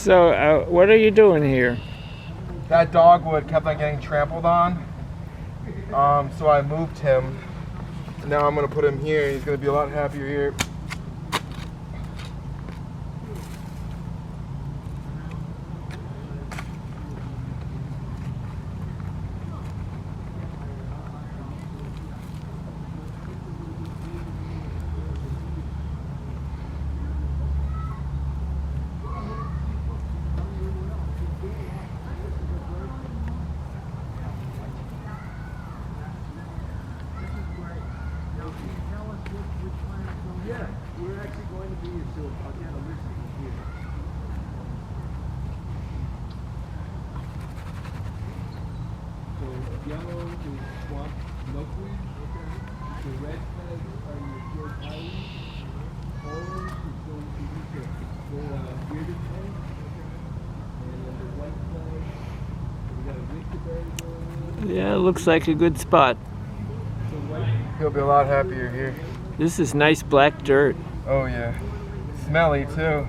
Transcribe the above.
So, what are you doing here? That dogwood kept on getting trampled on, so I moved him. Now I'm gonna put him here. He's gonna be a lot happier here. Yeah, we're actually going to be here, so I'll get a list here. So yellow is swamp milkweed. The red flags are your short ivy. Orange is going to be your bearded flag. And then the white flag, we got a wickberry going in. Yeah, it looks like a good spot. So white. He'll be a lot happier here. This is nice black dirt. Oh yeah. Smelly too.